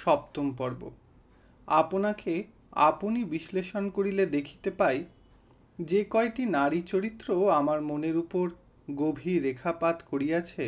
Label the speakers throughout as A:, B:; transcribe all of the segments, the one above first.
A: সপ্তম পর্ব। আপনাকে আপনি বিশ্লেষণ করিলে দেখিতে পাই, যে কয়টি নারী চরিত্র আমার মনের উপর গভীর রেখাপাত করিয়াছে,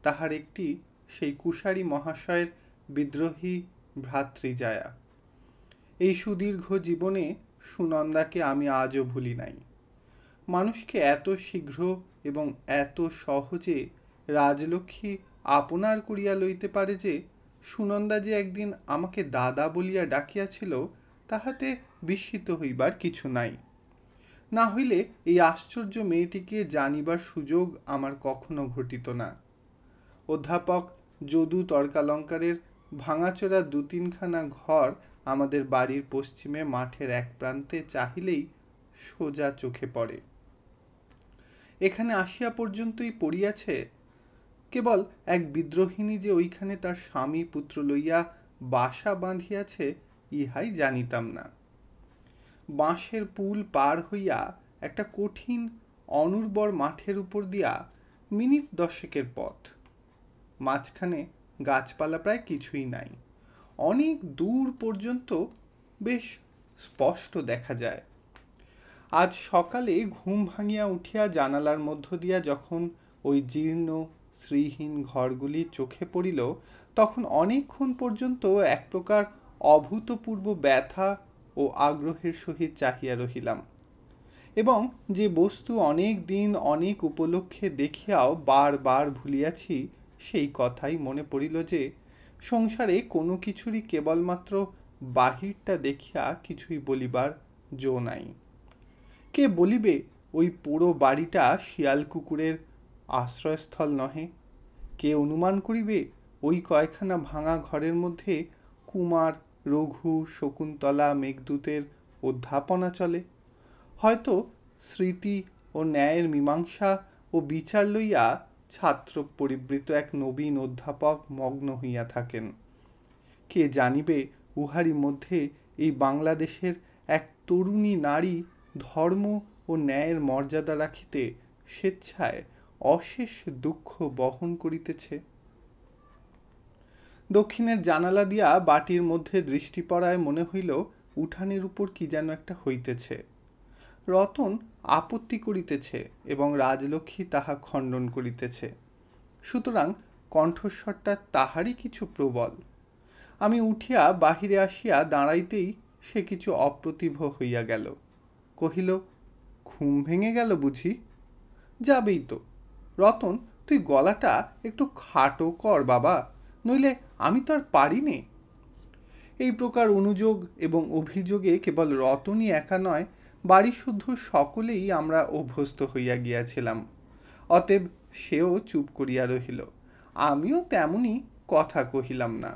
A: তাহার একটি সেই কুশারী মহাশয়ের বিদ্রোহী ভ্রাতৃজায়া। এই সুদীর্ঘ জীবনে সুনন্দাকে আমি আজও ভুলি নাই। মানুষকে এত শীঘ্র এবং এত সহজে রাজলক্ষ্মী আপনার করিয়া লইতে পারে যে, সুনন্দা যে একদিন আমাকে দাদা বলিয়া ডাকিয়াছিল, তাহাতে বিস্মিত হইবার কিছু নাই। না হইলে এই আশ্চর্য মেয়েটিকে জানিবার সুযোগ আমার কখনো ঘটিত না। অধ্যাপক যদু তর্কালঙ্কারের ভাঙাচোরা 2-3খানা ঘর আমাদের বাড়ির পশ্চিমে মাঠের এক প্রান্তে চাহিলেই সোজা চোখে পড়ে। এখানে আসিয়া পর্যন্তই পড়িয়াছে, কেবল এক বিদ্রোহিণী যে ওইখানে তার স্বামী পুত্র লইয়া বাসা বাঁধিয়াছে, ইহাই জানিতাম না। বাঁশের পুল পার হইয়া একটা কঠিন অনুর্বর মাঠের উপর দিয়া মিনিট 10 পথ। মাঝখানে গাছপালা প্রায় কিছুই নাই। অনেক দূর পর্যন্ত বেশ স্পষ্ট দেখা যায়। আজ সকালে ঘুম ভাঙিয়া উঠিয়া জানালার মধ্য দিয়া যখন ওই জীর্ণ শ্রীহীন ঘরগুলি চোখে পড়িল, তখন অনেকক্ষণ পর্যন্ত এক প্রকার অভূতপূর্ব ব্যথা ও আগ্রহের সহিত চাহিয়া রহিলাম, এবং যে বস্তু অনেক দিন অনেক উপলক্ষে দেখিয়াও বারবার ভুলিয়াছি, সেই কথাই মনে পড়িল যে, সংসারে কোনো কিছুরই কেবলমাত্র বাহিরটা দেখিয়া কিছুই বলিবার জো নাই। কে বলিবে ওই পুরো বাড়িটা শিয়াল কুকুরের আশ্রয়স্থল নহে? কে অনুমান করিবে ওই কয়খানা ভাঙা ঘরের মধ্যে কুমার, রঘু, শকুন্তলা, মেঘদূতের অধ্যাপনা চলে? হয়তো স্মৃতি ও ন্যায়ের মীমাংসা ও বিচার লইয়া ছাত্র পরিবৃত এক নবীন অধ্যাপক মগ্ন হইয়া থাকেন। কে জানিবে উহারই মধ্যে এই বাংলাদেশের এক তরুণী নারী ধর্ম ও ন্যায়ের মর্যাদা রাখিতে স্বেচ্ছায় অশেষ দুঃখ বহন করিতেছে। দক্ষিণের জানালা দিয়া বাটির মধ্যে দৃষ্টি পড়ায় মনে হইল উঠানের উপর কি যেন একটা হইতেছে। রতন আপত্তি করিতেছে এবং রাজলক্ষ্মী তাহা খণ্ডন করিতেছে, সুতরাং কণ্ঠস্বরটা তাহারই কিছু প্রবল। আমি উঠিয়া বাহিরে আসিয়া দাঁড়াইতেই সে কিছু অপ্রতিভ হইয়া গেল। কহিল, ঘুম ভেঙে গেল বুঝি? যাবেই তো। রতন, তুই গলাটা একটু খাটো কর বাবা, নইলে আমি তো আর পারি নে। এই প্রকার অনুযোগ এবং অভিযোগে কেবল রতনই একা নয়, বাড়ি শুদ্ধ সকলেই আমরা অভ্যস্ত হইয়া গিয়াছিলাম। অতএব সেও চুপ করিয়া রহিল, আমিও তেমনি কথা কহিলাম না।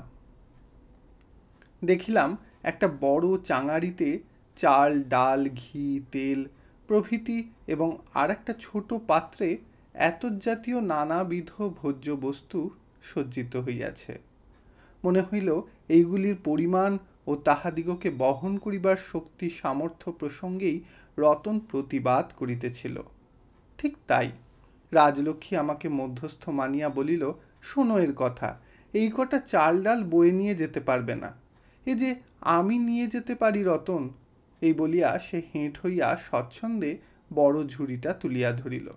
A: দেখিলাম একটা বড় চাঙারিতে চাল, ডাল, ঘি, তেল প্রভৃতি এবং আর একটা ছোট পাত্রে এতজ্জাতীয় নানাবিধ ভোজ্য বস্তু সজ্জিত হইয়াছে। মনে হইল এইগুলির পরিমাণ ও তাহাদিগকে বহন করিবার শক্তি সামর্থ্য প্রসঙ্গেই রতন প্রতিবাদ করিতেছিল। ঠিক তাই রাজলক্ষ্মী আমাকে মধ্যস্থ মানিয়া বলিল, শোনো এর কথা, এই কটা চাল ডাল বয়ে নিয়ে যেতে পারবে না, এ যে আমি নিয়ে যেতে পারি রতন। এই বলিয়া সে হেঁট হইয়া স্বচ্ছন্দে বড় ঝুড়িটা তুলিয়া ধরিল।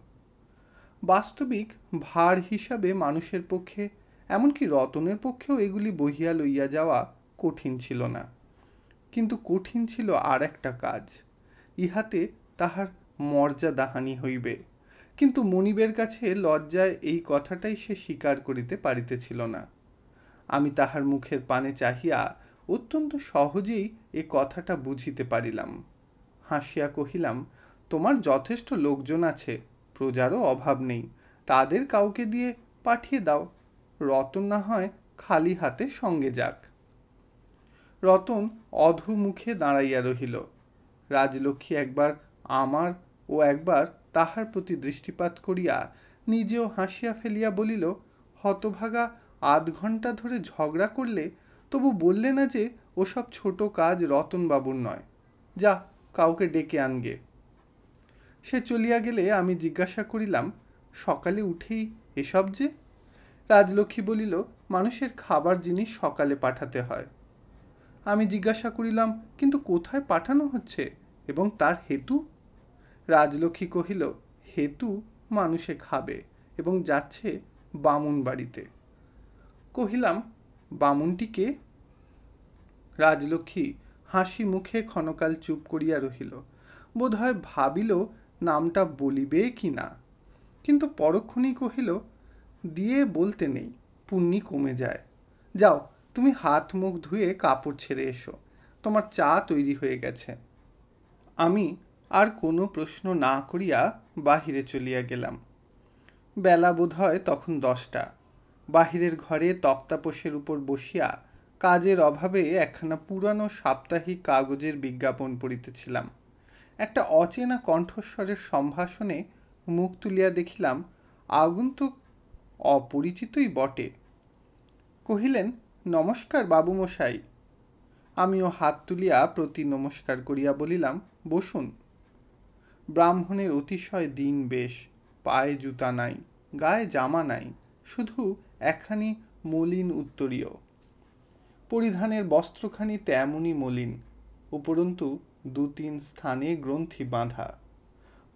A: বাস্তবিক ভার হিসাবে মানুষের পক্ষে, এমনকি রতনের পক্ষেও এগুলি বহিয়া লইয়া যাওয়া কঠিন ছিল না। কিন্তু কঠিন ছিল আর একটা কাজ, ইহাতে তাহার মর্যাদাহানি হইবে। কিন্তু মনিবের কাছে লজ্জায় এই কথাটাই সে স্বীকার করিতে পারিতেছিল না। আমি তাহার মুখের পানে চাহিয়া অত্যন্ত সহজেই এ কথাটা বুঝিতে পারিলাম। হাসিয়া কহিলাম, তোমার যথেষ্ট লোকজন আছে, প্রজারও অভাব নেই, তাদের কাউকে দিয়ে পাঠিয়ে দাও, রতন না হয় খালি হাতে সঙ্গে যাক। রতন অধোমুখে দাঁড়াইয়া রহিল। রাজলক্ষ্মী একবার আমার ও একবার তাহার প্রতি দৃষ্টিপাত করিয়া নিজেও হাসিয়া ফেলিয়া বলিল, হতভাগা 8 ঘন্টা ধরে ঝগড়া করলে, তবু বললে না যে ওসব ছোট কাজ রতনবাবুর নয়, যা কাউকে ডেকে আনগে। সে চলিয়া গেলে আমি জিজ্ঞাসা করিলাম, সকালে উঠেই এসব যে? রাজলক্ষ্মী বলিল, মানুষের খাবার জিনিস সকালে পাঠাতে হয়, আমি জিজ্ঞাসা করিলাম, কিন্তু কোথায় পাঠানো হচ্ছে এবং তার হেতু? রাজলক্ষ্মী কহিল, হেতু মানুষে খাবে এবং যাচ্ছে বামুন বাড়িতে। কহিলাম, বামুনটিকে? রাজলক্ষ্মী হাসি মুখে ক্ষণকাল চুপ করিয়া রহিল। বোধ হয় ভাবিল নামটা বলিবে কি না, কিন্তু পরক্ষণেই কহিল, দিয়ে বলতে নেই, পুণ্যি কমে যায়। যাও, তুমি হাত মুখ ধুয়ে কাপড় ছেড়ে এসো, তোমার চা তৈরি হয়ে গেছে। আমি আর কোনো প্রশ্ন না করিয়া বাহিরে চলিয়া গেলাম। বেলা বোধ হয় তখন 10টা। বাহিরের ঘরে তক্তাপোষের উপর বসিয়া কাজের অভাবে একখানা পুরানো সাপ্তাহিক কাগজের বিজ্ঞাপন পড়িতেছিলাম। একটা অচেনা কণ্ঠস্বরের সম্ভাষণে মুখ তুলিয়া দেখিলাম আগন্তুক অপরিচিতই বটে। কহিলেন, নমস্কার বাবুমশাই। আমিও হাত তুলিয়া প্রতি নমস্কার করিয়া বলিলাম, বসুন। ব্রাহ্মণের অতিশয় দিন বেশ, পায়ে জুতা নাই, গায়ে জামা নাই, শুধু একখানি মলিন উত্তরীয়। পরিধানের বস্ত্রখানি তেমনই মলিন, উপরন্তু 2-3 স্থানে গ্রন্থি বাঁধা।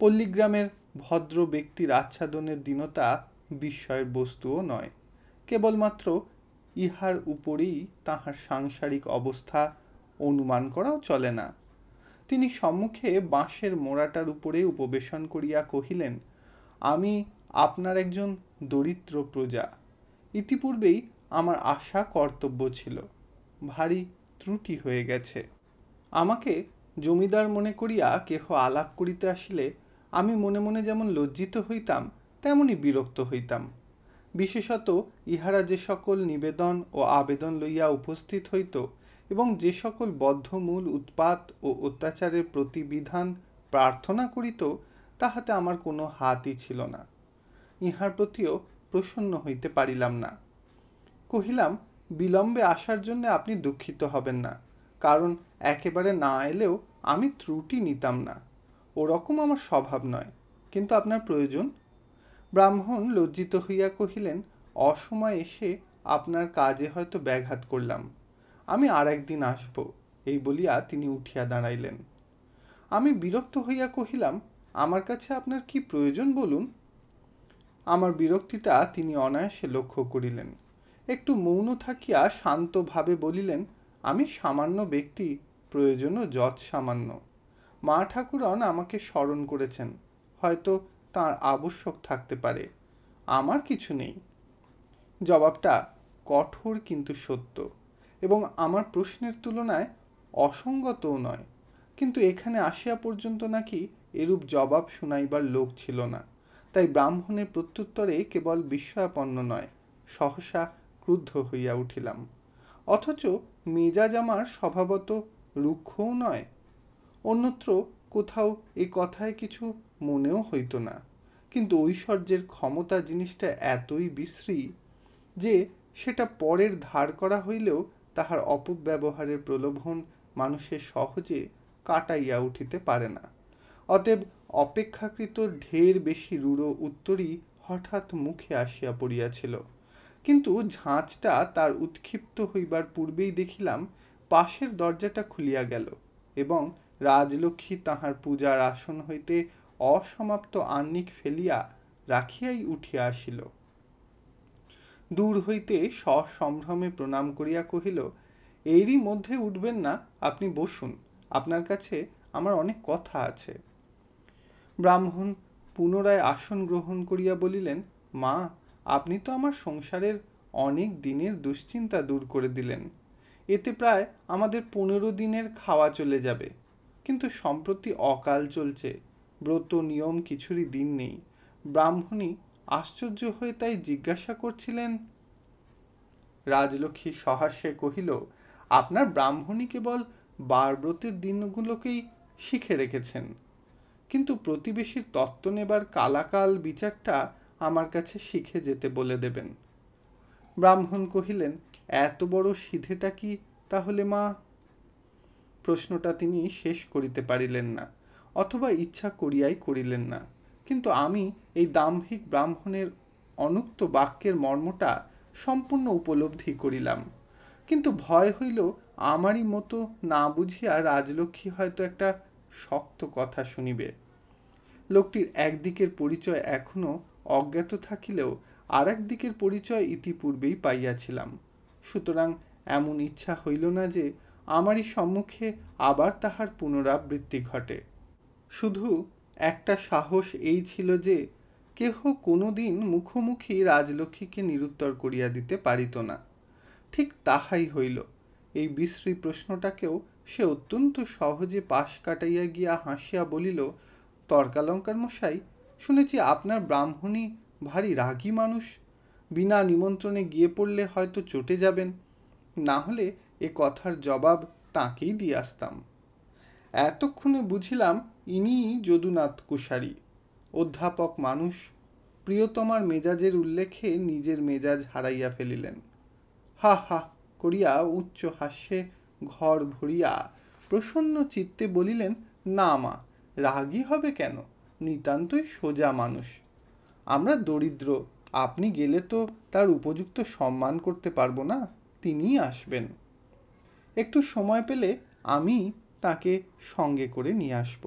A: পল্লীগ্রামের ভদ্র ব্যক্তির আচ্ছাদনের দীনতা বিস্ময়ের বস্তুও নয়, কেবলমাত্র ইহার উপরেই তাহার সাংসারিক অবস্থা অনুমান করাও চলে না। তিনি সম্মুখে বাঁশের মোড়াটার উপরে উপবেশন করিয়া কহিলেন, আমি আপনার একজন দরিদ্র প্রজা। ইতিপূর্বেই আমার আশা কর্তব্য ছিল, ভারী ত্রুটি হয়ে গেছে। আমাকে জমিদার মনে করিয়া কেহ আলাপ করিতে আসিলে আমি মনে মনে যেমন লজ্জিত হইতাম, তেমনি বিরক্ত হইতাম। বিশেষত ইহারা যে সকল নিবেদন ও আবেদন লইয়া উপস্থিত হইত এবং যে সকল বদ্ধমূল উৎপাত ও অত্যাচারের প্রতিবিধান প্রার্থনা করিত, তাহাতে আমার কোনো হাতই ছিল না। ইহার প্রতিও প্রসন্ন হইতে পারিলাম না। কহিলাম, বিলম্বে আসার জন্য আপনি দুঃখিত হবেন না, কারণ একেবারে না এলেও আমি ত্রুটি নিতাম না, ওরকম আমার স্বভাব নয়, কিন্তু আপনার প্রয়োজন। ব্রাহ্মণ লজ্জিত হইয়া কহিলেন, অসময় এসে আপনার কাজে হয়তো ব্যাঘাত করলাম, আমি আর একদিন আসব। এই বলিয়া তিনি উঠিয়া দাঁড়াইলেন। আমি বিরক্ত হইয়া কহিলাম, আমার কাছে আপনার কি প্রয়োজন বলুন। আমার বিরক্তিটা তিনি অনায়াসে লক্ষ্য করিলেন। একটু মৌন থাকিয়া শান্তভাবে বলিলেন, আমি সামান্য ব্যক্তি, প্রয়োজনও যৎ সামান্য। মা ঠাকুরন আমাকে স্মরণ করেছেন, হয়তো তাঁর আবশ্যক থাকতে পারে, আমার কিছু নেই। জবাবটা কঠোর কিন্তু সত্য, এবং আমার প্রশ্নের তুলনায় অসঙ্গতও নয়, কিন্তু এখানে আসিয়া পর্যন্ত নাকি এরূপ জবাব শুনাইবার লোক ছিল না। তাই ব্রাহ্মণের প্রত্যুত্তরে কেবল বিস্ময়াপন্ন নয়, সহসা ক্রুদ্ধ হইয়া উঠিলাম। অথচ মেজাজ আমার স্বভাবত রুক্ষও নয়। অন্যত্র কোথাও এই কথায় কিছু মনেও হইত না, কিন্তু ঐশ্বর্যের ক্ষমতা জিনিসটা এতই বিশ্রী যে সেটা পরের ধার করা হইলেও তাহার অপব্যবহারের প্রলোভন মানুষের সহজে কাটাইয়া উঠিতে পারে না। অতএব অপেক্ষাকৃত ঢের বেশি রূঢ় উত্তরই হঠাৎ মুখে আসিয়া পড়িয়াছিল, কিন্তু ঝাঁচটা তার উৎক্ষিপ্ত হইবার পূর্বেই দেখিলাম পাশের দরজাটা খুলিয়া গেল এবং রাজলক্ষ্মী তাহার পূজার আসন হইতে অসমাপ্ত আহ্নিক ফেলিয়া রাখিয়াই উঠিয়া আসিল। দূর হইতে সসম্ভ্রমে প্রণাম করিয়া কহিল, এরই মধ্যে উঠবেন না, আপনি বসুন, আপনার কাছে আমার অনেক কথা আছে। ব্রাহ্মণ পুনরায় আসন গ্রহণ করিয়া বলিলেন, মা, আপনি তো আমার সংসারের অনেক দিনের দুশ্চিন্তা দূর করে দিলেন। এতে প্রায় আমাদের 15 দিনের খাওয়া চলে যাবে, কিন্তু সম্প্রতি অকাল চলছে, ব্রত নিয়ম কিছুরই দিন নেই। ব্রাহ্মণী আশ্চর্য হয়ে তাই জিজ্ঞাসা করছিলেন। রাজলক্ষ্মী সহাস্যে কহিল, আপনার ব্রাহ্মণী কেবল বারব্রতের দিনগুলোকেই শিখে রেখেছেন, কিন্তু প্রতিবেশীর তত্ত্ব নেবার কালাকাল বিচারটা আমার কাছে শিখে যেতে বলে দেবেন। ব্রাহ্মণ কহিলেন, এত বড় সিধেটা কি তাহলে মা? প্রশ্নটা তিনি শেষ করিতে পারিলেন না, অথবা ইচ্ছা করিয়াই করিলেন না, কিন্তু আমি এই দাম্ভিক ব্রাহ্মণের অনুক্ত বাক্যের মর্মটা সম্পূর্ণ উপলব্ধি করিলাম। কিন্তু ভয় হইল আমারই মতো না বুঝিয়া রাজলক্ষ্মী হয়তো একটা শক্ত কথা শুনিবে। লোকটির একদিকের পরিচয় এখনো অজ্ঞাত থাকিলেও আর এক দিকের পরিচয় ইতিপূর্বেই পাইয়াছিলাম। সুতরাং এমন ইচ্ছা হইল না যে আমারই সম্মুখে আবার তাহার পুনরাবৃত্তি ঘটে। শুধু একটা সাহস এই ছিল যে কেহ কোনোদিন মুখোমুখি রাজলক্ষ্মীকে নিরুত্তর করিয়া দিতে পারিত না। ঠিক তাহাই হইল। এই বিশ্রী প্রশ্নটাকেও সে অত্যন্ত সহজে পাশ কাটাইয়া গিয়া হাসিয়া বলিল, তর্কালঙ্কার মশাই, শুনেছি আপনার ব্রাহ্মণী ভারী রাগী মানুষ। বিনা নিমন্ত্রণে গিয়ে পড়লে হয়তো চটে যাবেন, না হলে এ কথার জবাব তাঁকেই দিয়ে আসতাম। এতক্ষণে বুঝিলাম ইনি যদুনাথ কুশারী, অধ্যাপক মানুষ। প্রিয়তমার মেজাজের উল্লেখে নিজের মেজাজ হারাইয়া ফেলিলেন। হা হা করিয়া উচ্চ হাস্যে ঘর ভরিয়া প্রসন্ন চিত্তে বলিলেন, না মা, রাগী হবে কেন? নিতান্তই সোজা মানুষ। আমরা দরিদ্র, আপনি গেলে তো তার উপযুক্ত সম্মান করতে পারবো না, তিনিই আসবেন। একটু সময় পেলে আমি তাকে সঙ্গে করে নিয়ে আসব।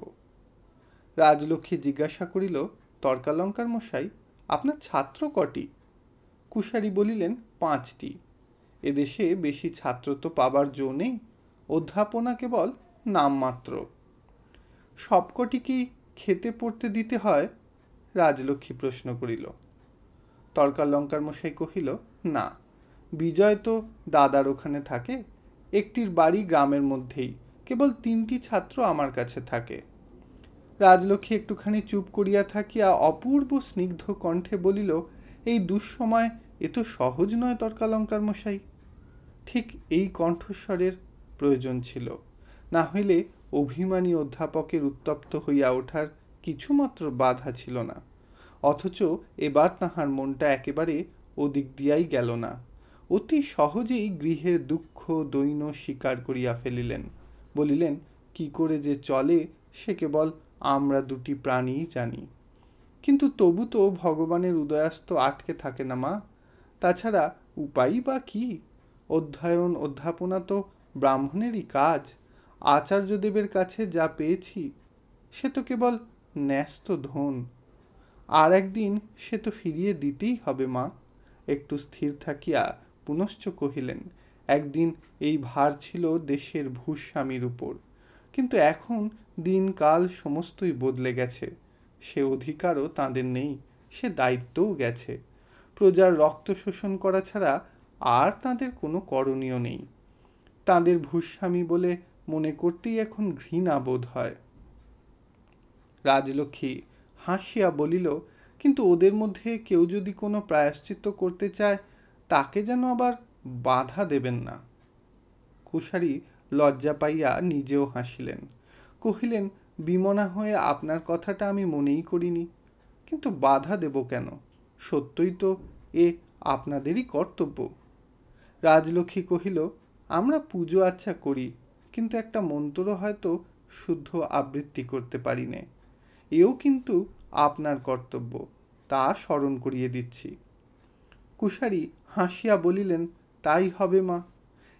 A: রাজলক্ষ্মী জিজ্ঞাসা করিল, তর্কালঙ্কার মশাই, আপনার ছাত্র কটি? কুশারী বলিলেন, 5টি। এদেশে বেশি ছাত্র তো পাবার জো নেই, অধ্যাপনা কেবল নামমাত্র। সবকটি কি খেতে পড়তে দিতে হয়? রাজলক্ষ্মী প্রশ্ন করিল। তর্কালঙ্কার মশাই কহিল, না, বিজয় তো দাদার ওখানে থাকে, একটির বাড়ি গ্রামের মধ্যেই, কেবল 3টি ছাত্র আমার কাছে থাকে। রাজলক্ষ্মী একটুখানি চুপ করিয়া থাকিয়া অপূর্ব স্নিগ্ধ কণ্ঠে বলিল, এই দুঃসময় এ তো সহজ নয় তর্কালঙ্কার মশাই। ঠিক এই কণ্ঠস্বরের প্রয়োজন ছিল, না হইলে অভিমানী অধ্যাপকের উত্তপ্ত হইয়া ওঠার কিছুমাত্র বাধা ছিল না। অথচ এবার তাহার মনটা একেবারে ওদিক দিয়াই গেল না। অতি সহজেই গৃহের দুঃখ দৈন্য স্বীকার করিয়া ফেলিলেন। বলিলেন, কি করে যে চলে সে কেবল আমরা দুটি প্রাণীই জানি। কিন্তু তবু তো ভগবানের উদয়াস্ত আটকে থাকে না মা। তাছাড়া উপায়ই বা কি? অধ্যয়ন অধ্যাপনা তো ব্রাহ্মণেরই কাজ। আচার্যদেবের কাছে যা পেয়েছি সে তো কেবল ন্যস্ত ধন। আর একদিন সে তো ফিরিয়ে দিতেই হবে মা। একটু স্থির থাকিয়া পুনশ্চ কহিলেন, একদিন এই ভার ছিল দেশের ভূস্বামীর উপর, কিন্তু এখন দিনকাল সমস্তই বদলে গেছে। সে অধিকারও তাঁদের নেই, সে দায়িত্বও গেছে। প্রজার রক্ত শোষণ করা ছাড়া আর তাঁদের কোনো করণীয় নেই। তাঁদের ভূস্বামী বলে মনে করতেই এখন ঘৃণা বোধ হয়। রাজলক্ষ্মী হাসিয়া বলিল, কিন্তু ওদের মধ্যে কেউ যদি কোনো প্রায়শ্চিত্ত করতে চায়, তাকে যেন আবার বাধা দেবেন না। কুশারী লজ্জা পাইয়া নিজেও হাসিলেন। কহিলেন, বিমনা হয়ে আপনার কথাটা আমি মনেই করিনি, কিন্তু বাধা দেব কেন? সত্যই তো এ আপনাদেরই কর্তব্য। রাজলক্ষ্মী কহিল, আমরা পুজো আচ্ছা করি, কিন্তু একটা মন্ত্র হয়তো শুদ্ধ আবৃত্তি করতে পারি নে। এও কিন্তু আপনার কর্তব্য, তা স্মরণ করিয়ে দিচ্ছি। কুশারী হাসিয়া বলিলেন, তাই হবে মা।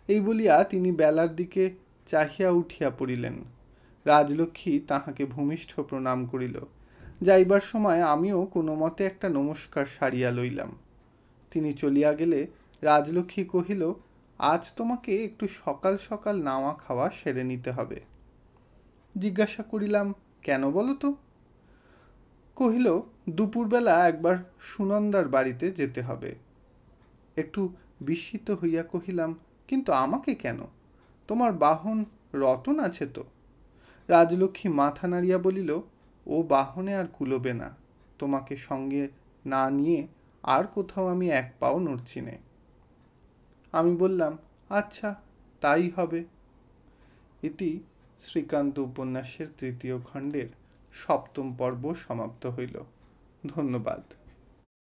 A: এই বলিয়া তিনি বেলার দিকে চাহিয়া উঠিয়া পড়িলেন। রাজলক্ষ্মী তাহাকে ভূমিষ্ঠ প্রণাম করিল। যাইবার সময় আমিও কোনো মতে একটা নমস্কার সারিয়া লইলাম। তিনি চলিয়া গেলে রাজলক্ষ্মী কহিল, আজ তোমাকে একটু সকাল সকাল নাওয়া খাওয়া সেরে নিতে হবে। জিজ্ঞাসা করিলাম, কেন বলো তো? কহিল, দুপুরবেলা একবার সুনন্দার বাড়িতে যেতে হবে। একটু বিস্মিত হইয়া কহিলাম, কিন্তু আমাকে কেন? তোমার বাহন রতন আছে তো? রাজলক্ষ্মী মাথা নাড়িয়া বলিল, ও বাহনে আর কুলোবে না, তোমাকে সঙ্গে না নিয়ে আর কোথাও আমি এক পাও নড়ছি নে। আমি বললাম, আচ্ছা, তাই হবে। ইতি শ্রীকান্ত উপন্যাসের 3য় খণ্ডের 7ম পর্ব সমাপ্ত হইল। ধন্যবাদ।